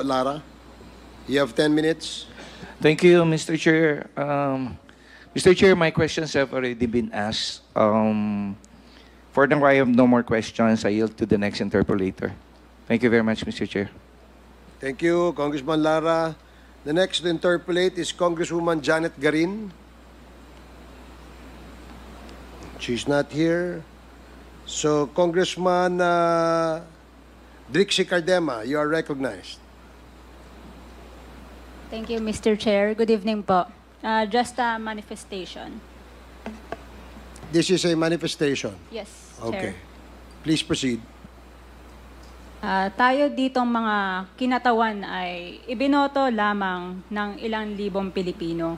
Lara, you have 10 minutes. Thank you, Mr. Chair. Mr. Chair, my questions have already been asked. For now, I have no more questions. I yield to the next interpolator. Thank you very much, Mr. Chair. Thank you, Congressman Lara. The next to interpolate is Congresswoman Janet Garin. She's not here. So, Congressman Drixie Cardema, you are recognized. Thank you, Mr. Chair. Good evening po. Just a manifestation. This is a manifestation. Yes, Okay. Chair. Please proceed. Tayo ditong mga kinatawan ay ibinoto lamang ng ilang libong Pilipino.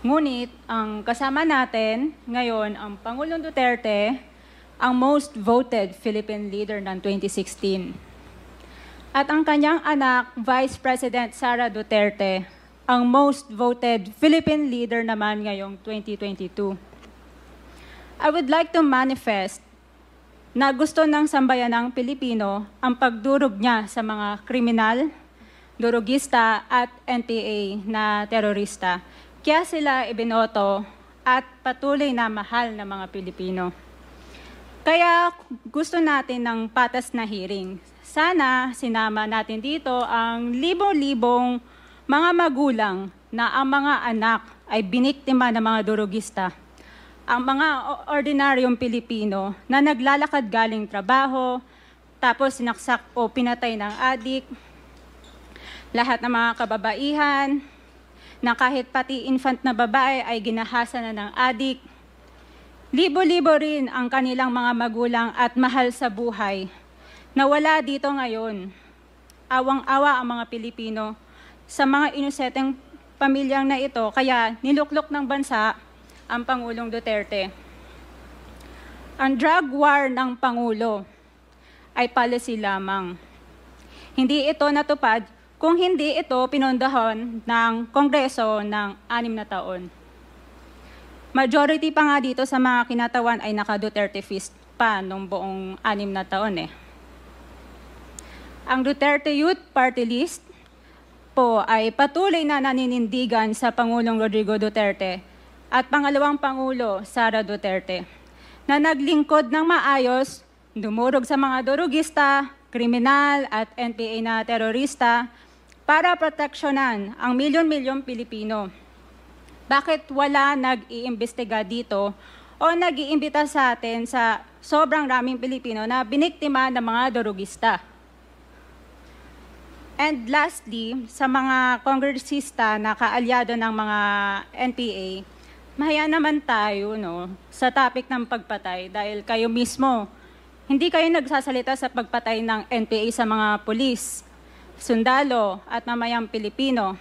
Ngunit ang kasama natin ngayon ang Pangulong Duterte, ang most voted Philippine leader ng 2016. At ang kanyang anak, Vice President Sara Duterte, ang most voted Philippine leader naman ngayong 2022. I would like to manifest na gusto ng sambayanang Pilipino ang pagdurog niya sa mga kriminal, durugista at NPA na terorista. Kaya sila ibinoto at patuloy na mahal ng mga Pilipino. Kaya gusto natin ng patas na hearing. Sana sinama natin dito ang libo-libong mga magulang na ang mga anak ay biniktima ng mga durugista. Ang mga ordinaryong Pilipino na naglalakad galing trabaho, tapos sinaksak o pinatay ng adik, lahat ng mga kababaihan, na kahit pati infant na babae ay ginahasa na ng adik. Libo-libo rin ang kanilang mga magulang at mahal sa buhay na wala dito ngayon. Awang-awa ang mga Pilipino sa mga inosenteng pamilyang na ito, kaya niluklok ng bansa ang Pangulong Duterte. Ang drug war ng Pangulo ay policy lamang. Hindi ito natupad kung hindi ito pinondohan ng Kongreso ng 6 na taon. Majority pa nga dito sa mga kinatawan ay naka-Duterte fist pa nung buong 6 na taon eh. Ang Duterte Youth Party List po ay patuloy na naninindigan sa Pangulong Rodrigo Duterte at pangalawang Pangulo, Sara Duterte, na naglingkod ng maayos, dumurog sa mga durugista, kriminal at NPA na terorista para proteksyonan ang milyon-milyong Pilipino. Bakit wala nag-iimbestiga dito o nag-iimbita sa atin sa sobrang raming Pilipino na biniktima ng mga durugista? And lastly, sa mga kongresista na kaalyado ng mga NPA, mahaya naman tayo sa topic ng pagpatay dahil kayo mismo, hindi kayo nagsasalita sa pagpatay ng NPA sa mga pulis, sundalo at mamayang Pilipino.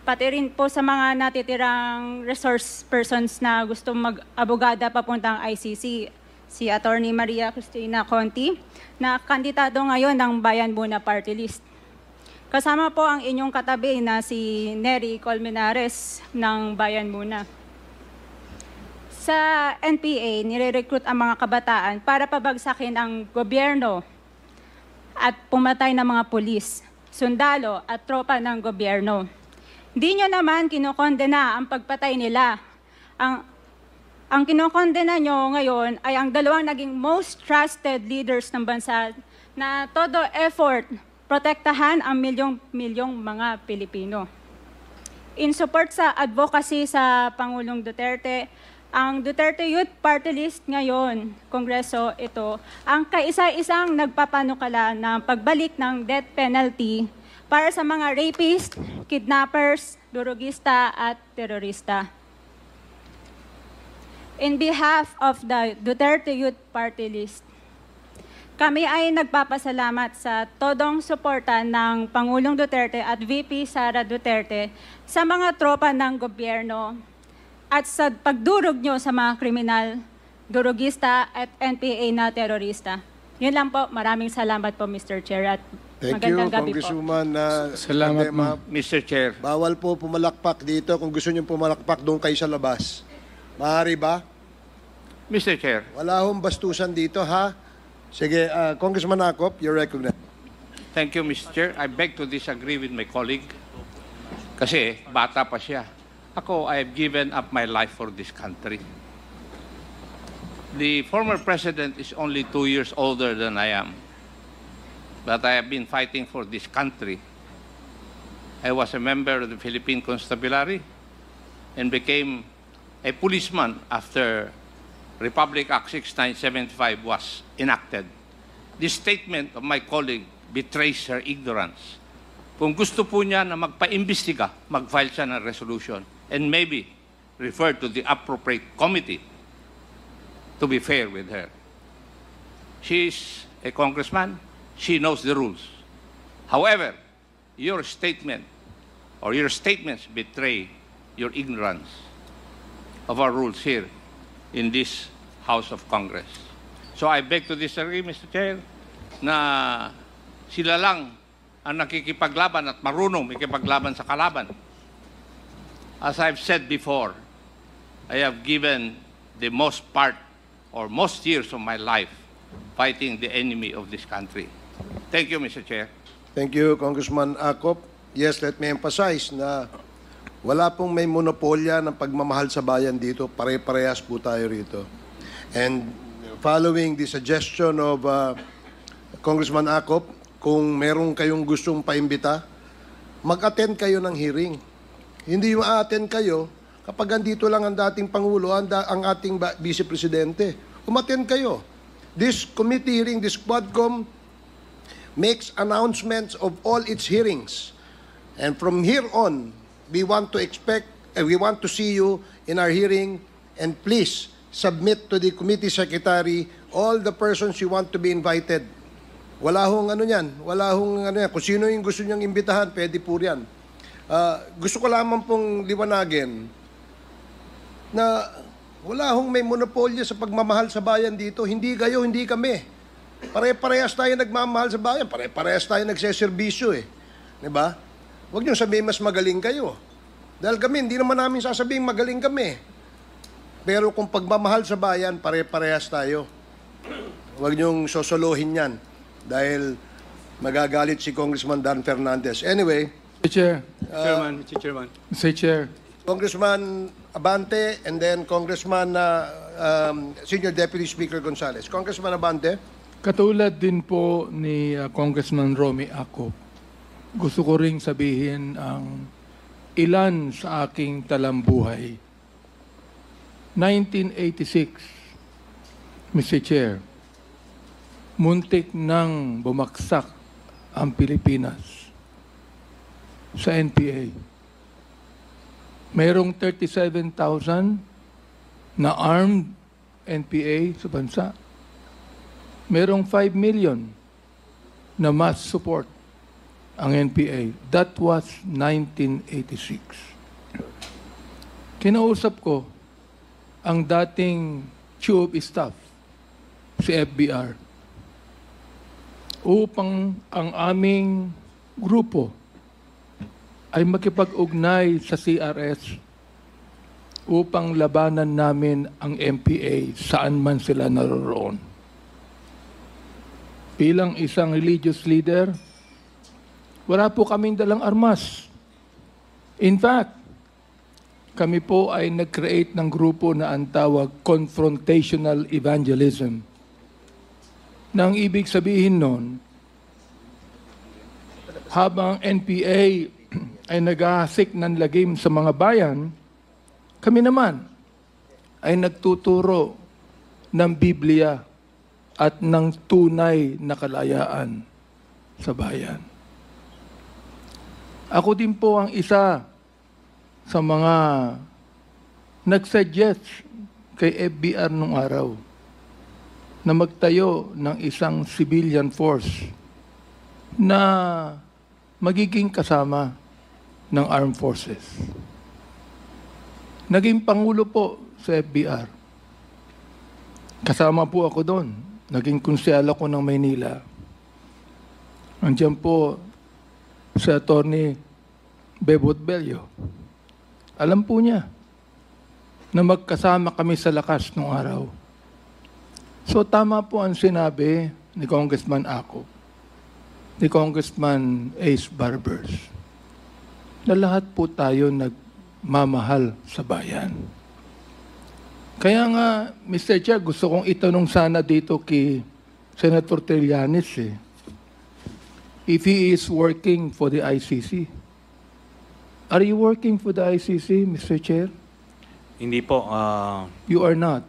Pati rin po sa mga natitirang resource persons na gusto mag-abogada papuntang ICC, si Attorney Maria Cristina Conti, na kandidato ngayon ng Bayan Muna Party List. Kasama po ang inyong katabi na si Nery Colmenares ng Bayan Muna. Sa NPA, nire-recruit ang mga kabataan para pabagsakin ang gobyerno at pumatay ng mga pulis, sundalo at tropa ng gobyerno. Di nyo naman kinokondena ang pagpatay nila. Ang kinokondena nyo ngayon ay ang dalawang naging most trusted leaders ng bansa na todo effort protektahan ang milyong-milyong mga Pilipino. In support sa advocacy sa Pangulong Duterte, ang Duterte Youth Party List ngayon, Kongreso ito, ang kaisa-isang nagpapanukala ng pagbalik ng death penalty para sa mga rapist, kidnappers, durugista at terorista. In behalf of the Duterte Youth Party List, kami ay nagpapasalamat sa todong suporta ng Pangulong Duterte at VP Sara Duterte sa mga tropa ng gobyerno at sa pagdurog nyo sa mga kriminal, durugista at NPA na terorista. Yun lang po. Maraming salamat po, Mr. Chair. At magandang gabi po. Congresswoman Salamat, Cardema. Mr. Chair. Bawal po pumalakpak dito. Kung gusto niyo pumalakpak, doon kayo sa labas. Maaari ba? Mr. Chair. Wala hong bastusan dito, ha? Sige, Congressman Acop, you're recognized. Thank you, Mr. Chair. I beg to disagree with my colleague. Kasi bata pa siya. Ako, I have given up my life for this country. The former president is only 2 years older than I am. But I have been fighting for this country. I was a member of the Philippine Constabulary and became a policeman after Republic Act 6975 was enacted. This statement of my colleague betrays her ignorance. Kung gusto po niya na magpa-imbestiga, mag-file siya ng resolution and maybe refer to the appropriate committee to be fair with her. She is a congressman. She knows the rules. However, your statement or your statements betray your ignorance of our rules here in this House of Congress. So I beg to disagree, Mr. Chair, na sila lang ang nakikipaglaban at marunong makipaglaban sa kalaban. As I've said before, I have given the most part or most years of my life fighting the enemy of this country. Thank you, Mr. Chair. Thank you, Congressman Acop. Yes, let me emphasize na wala pong may monopolya ng pagmamahal sa bayan dito. Pare-parehas po tayo rito. And following the suggestion of Congressman Acop, kung meron kayong gustong paimbita, mag-attend kayo ng hearing. Hindi yung a-attend kayo kapag andito lang ang dating Pangulo, ang ating Vice Presidente. Umattend kayo. This committee hearing, this Quadcom, makes announcements of all its hearings. And from here on, we want to see you in our hearing, and please submit to the committee secretary all the persons you want to be invited. Wala hong ano yan, wala hong ano yan. Kung sino yung gusto niyang imbitahan, pwede po yan. Gusto ko lamang pong liwanagin na wala hong may monopolya sa pagmamahal sa bayan dito. Hindi kayo, hindi kami. Pare-parehas tayo nagmamahal sa bayan. Pare-parehas tayo nagseserbisyo eh. Diba? Huwag niyong sabihin mas magaling kayo. Dahil kami, hindi naman namin sasabihin magaling kami. Pero kung pagmamahal sa bayan, pare-parehas tayo. Huwag niyong sosolohin yan. Dahil magagalit si Congressman Dan Fernandez. Anyway, Mr. Chair. Mr. Chairman. Mr. Chair. Congressman Abante and then Congressman Senior Deputy Speaker Gonzales. Congressman Abante. Katulad din po ni Congressman Romy Acop, gusto ko ring sabihin ang ilan sa aking talambuhay. 1986, Mr. Chair, muntik nang bumagsak ang Pilipinas sa NPA. Mayroong 37,000 na armed NPA sa bansa. Merong 5 million na mass support ang NPA. That was 1986. Kinausap ko ang dating Chief of Staff, si FBR, upang ang aming grupo ay makipag-ugnay sa CRS upang labanan namin ang NPA saan man sila naroroon. Bilang isang religious leader, wala po kaming dalang armas. In fact, kami po ay nag-create ng grupo na ang tawag confrontational evangelism. Na ang ibig sabihin nun, habang NPA ay naghahasik ng lagim sa mga bayan, kami naman ay nagtuturo ng Biblia at ng tunay na kalayaan sa bayan. Ako din po ang isa sa mga nag-suggest kay FBR nung araw na magtayo ng isang civilian force na magiging kasama ng armed forces. Naging pangulo po sa FBR. Kasama po ako doon. Naging konsyal ako ng Maynila. Andiyan po si Atty. Bebot Bello. Alam po niya na magkasama kami sa lakas nung araw. So tama po ang sinabi ni Congressman Acop ni Congressman Ace Barbers na lahat po tayo nagmamahal sa bayan. Kaya nga, Mr. Chair, gusto kong itanong sana dito kay Senator Trillanes if he is working for the ICC. Are you working for the ICC, Mr. Chair? Hindi po, You are not.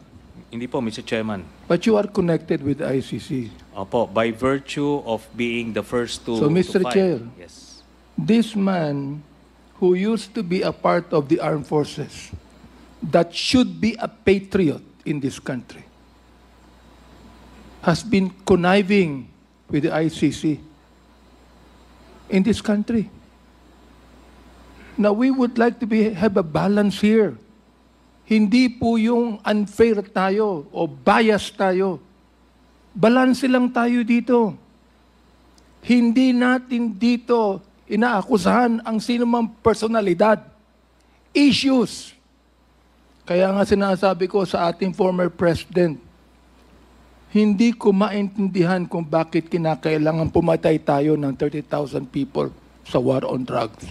hindi po, Mr. Chairman. But you are connected with the ICC. Opo, by virtue of being the first to So, Mr. to file. Chair. Yes. This man who used to be a part of the armed forces that should be a patriot in this country has been conniving with the ICC in this country. Now, we would like to have a balance here. Hindi po yung unfair tayo o bias tayo. Balance lang tayo dito. Hindi natin dito inaakusahan ang sinumang personalidad. Issues. Kaya nga sinasabi ko sa ating former president, hindi ko maintindihan kung bakit kinakailangan pumatay tayo ng 30,000 people sa war on drugs.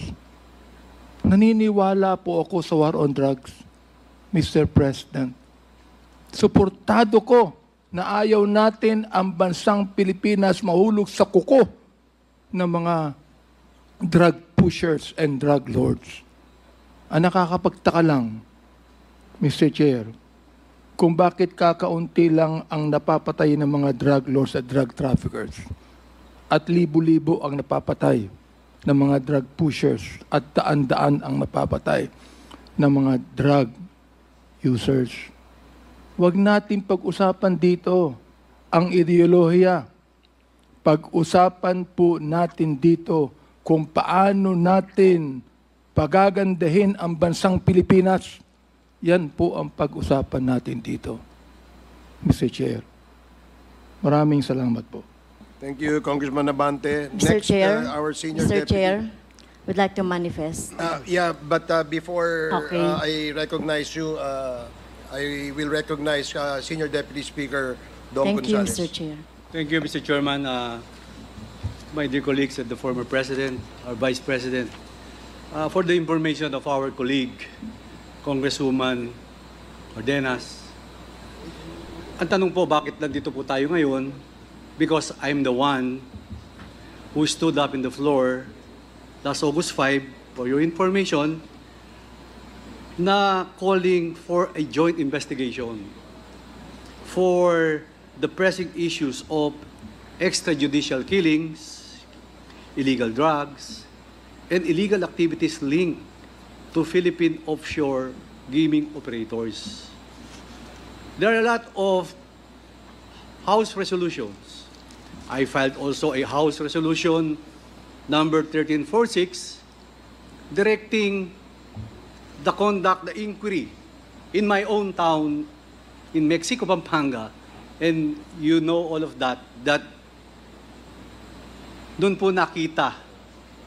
Naniniwala po ako sa war on drugs, Mr. President. Suportado ko na ayaw natin ang bansang Pilipinas mahulog sa kuko ng mga drug pushers and drug lords. Ang nakakapagtaka lang, Mr. Chair, kung bakit kakaunti lang ang napapatay ng mga drug lords at drug traffickers at libo-libo ang napapatay ng mga drug pushers at daan-daan ang napapatay ng mga drug users. Huwag natin pag-usapan dito ang ideolohiya. Pag-usapan po natin dito kung paano natin pagagandahin ang bansang Pilipinas. Yan po ang pag-usapan natin dito, Mr. Chair. Maraming salamat po. Thank you, Congressman Abante. Mr. Chair, our senior Mr. deputy. Chair, would like to manifest. Yeah, but before Okay. I recognize you, I will recognize Senior Deputy Speaker Dong Thank you, Gonzales. Mr. Chair. Thank you, Mr. Chairman. My dear colleagues and the former President, our Vice President, for the information of our colleague, Congresswoman Ordenas, ang tanong po, bakit nandito po tayo ngayon? Because I'm the one who stood up in the floor last August 5, for your information, na calling for a joint investigation for the pressing issues of extrajudicial killings, illegal drugs, and illegal activities linked to Philippine offshore gaming operators. There are a lot of House resolutions. I filed also a House resolution number 1346 directing the inquiry in my own town in Mexico, Pampanga, and you know all of that doon po nakita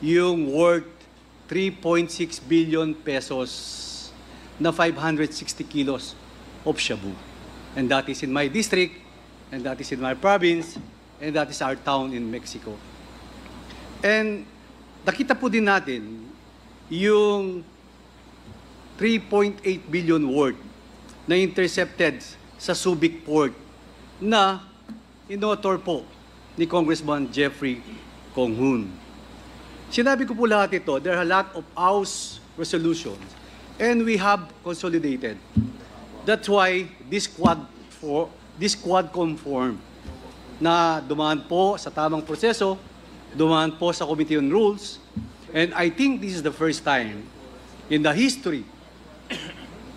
yung worth 3.6 billion pesos na 560 kilos of shabu. And that is in my district, and that is in my province, and that is our town in Mexico. And nakita po din natin yung 3.8 billion worth na intercepted sa Subic Port na inotor po ni Congressman Jeffrey Conghun. Sinabi ko po lahat ito, there are a lot of House resolutions and we have consolidated. That's why this Quadcom form na dumaan po sa tamang proseso, dumaan po sa Committee on Rules, and I think this is the first time in the history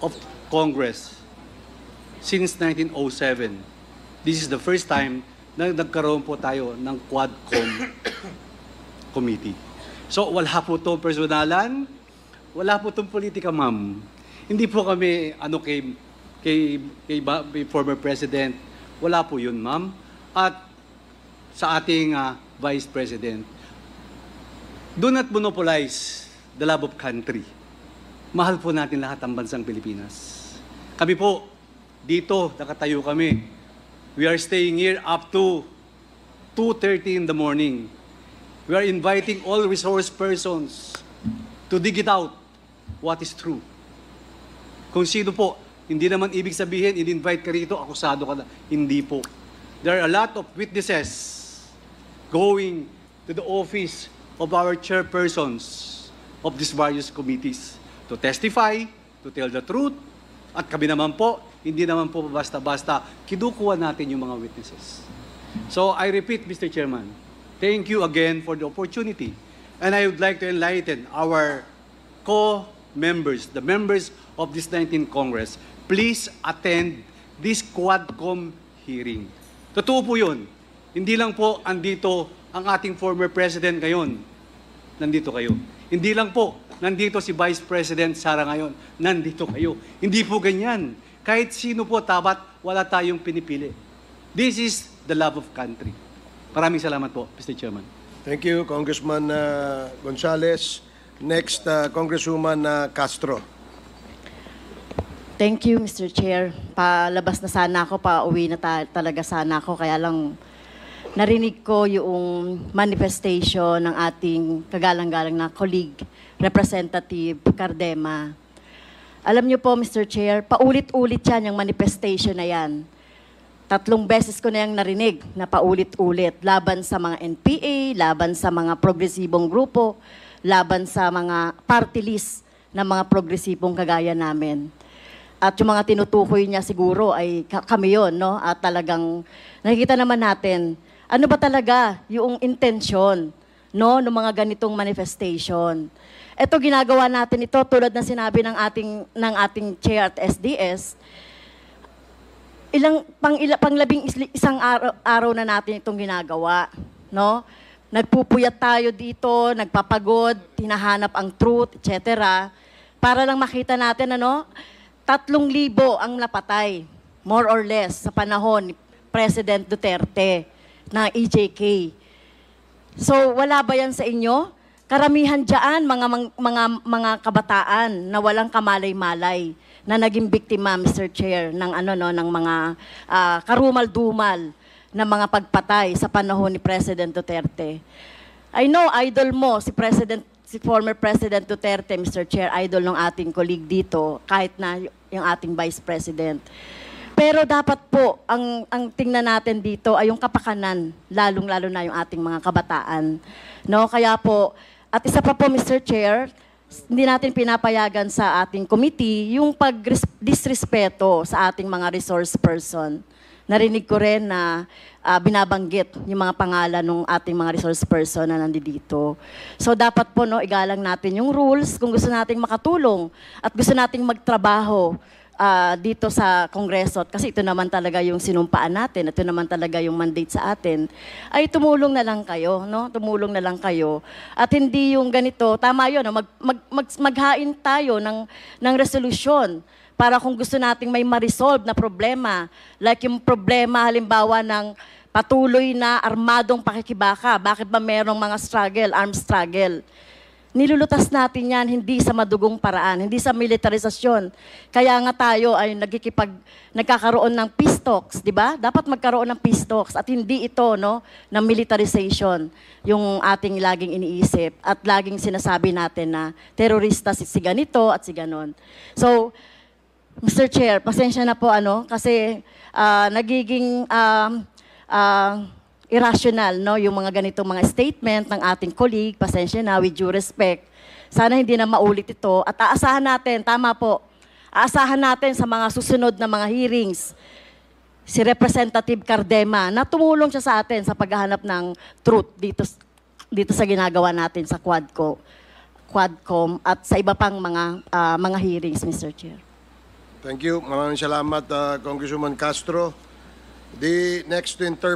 of Congress since 1907. This is the first time na nagkaroon po tayo ng Quadcom Committee. So, wala po itong personalan, wala po itong politika, ma'am. Hindi po kami, kay former President, wala po yun, ma'am. At sa ating Vice President, do not monopolize the love of country. Mahal po natin lahat ang bansang Pilipinas. Kami po, dito, nakatayo kami. We are staying here up to 2:30 in the morning. We are inviting all resource persons to dig it out what is true. Kung sino po, hindi naman ibig sabihin, in-invite ka rito, akusado ka na. Hindi po. There are a lot of witnesses going to the office of our chairpersons of these various committees to testify, to tell the truth, at kami naman po, hindi naman po basta-basta, kinukuha natin yung mga witnesses. So I repeat, Mr. Chairman, thank you again for the opportunity. And I would like to enlighten our co-members, the members of this 19th Congress, please attend this Quadcom hearing. Totoo po yun. Hindi lang po andito ang ating former president ngayon. Nandito kayo. Hindi lang po nandito si Vice President Sara ngayon. Nandito kayo. Hindi po ganyan. Kahit sino po dapat wala tayong pinipili. This is the love of country. Maraming salamat po, Mr. Chairman. Thank you, Congressman Gonzales. Next, Congresswoman Castro. Thank you, Mr. Chair. Palabas na sana ako, pauwi na talaga sana ako. Kaya lang narinig ko yung manifestation ng ating kagalang-galang na colleague, Representative Cardema. Alam niyo po, Mr. Chair, paulit-ulit yan yung manifestation na yan. 3 beses ko na yung narinig na paulit-ulit. Laban sa mga NPA, laban sa mga progresibong grupo, laban sa mga party list ng mga progresibong kagaya namin. At yung mga tinutukoy niya siguro ay kami yun, no? At talagang nakikita naman natin, ano ba talaga yung intensyon, no? Ng mga ganitong manifestation. Ito ginagawa natin ito tulad ng sinabi ng ating chair at SDS, panglabing isang araw na natin itong ginagawa, no? Nagpupuyat tayo dito, nagpapagod, hinahanap ang truth, etc. Para lang makita natin, 3,000 ang napatay, more or less, sa panahon ni President Duterte na EJK. So, wala ba yan sa inyo? Karamihan dyan, mga kabataan na walang kamalay-malay na naging biktima, Mr. Chair, ng mga karumal-dumal na mga pagpatay sa panahon ni President Duterte. I know, idol mo, si former President Duterte, Mr. Chair, idol ng ating colleague dito, kahit na yung ating Vice President. Pero dapat po, ang tingnan natin dito ay yung kapakanan, lalong-lalo na yung ating mga kabataan. No? Kaya po, at isa pa po, Mr. Chair, hindi natin pinapayagan sa ating committee yung pag-disrespeto sa ating mga resource person. Narinig ko rin na binabanggit yung mga pangalan ng ating mga resource person na nandito. So dapat po igalang natin yung rules kung gusto nating makatulong at gusto nating magtrabaho dito sa Kongreso. Kasi ito naman talaga yung sinumpaan natin, ito naman talaga yung mandate sa atin. Ay tumulong na lang kayo, no? Tumulong na lang kayo. At hindi yung ganito, tama yun, maghain tayo ng resolusyon para kung gusto nating may ma-resolve na problema, like yung problema halimbawa ng patuloy na armadong pakikibaka, bakit ba merong mga armed struggle? Nilulutas natin yan hindi sa madugong paraan, hindi sa militarisasyon. Kaya nga tayo ay nagkakaroon ng peace talks, di ba? Dapat magkaroon ng peace talks at hindi ito ng militarization yung ating laging iniisip at laging sinasabi natin na terorista si ganito at si ganon. So, Mr. Chair, pasensya na po kasi nagiging irrational yung mga ganitong mga statement ng ating colleague. Pasensya na, with due respect. Sana hindi na maulit ito at aasahan natin, tama po, aasahan natin sa mga susunod na mga hearings si Representative Cardema na tumulong siya sa atin sa paghahanap ng truth dito sa ginagawa natin sa Quadcom at sa iba pang mga hearings, Mr. Chair. Thank you. Maraming salamat, Congresswoman Castro. The next to interpret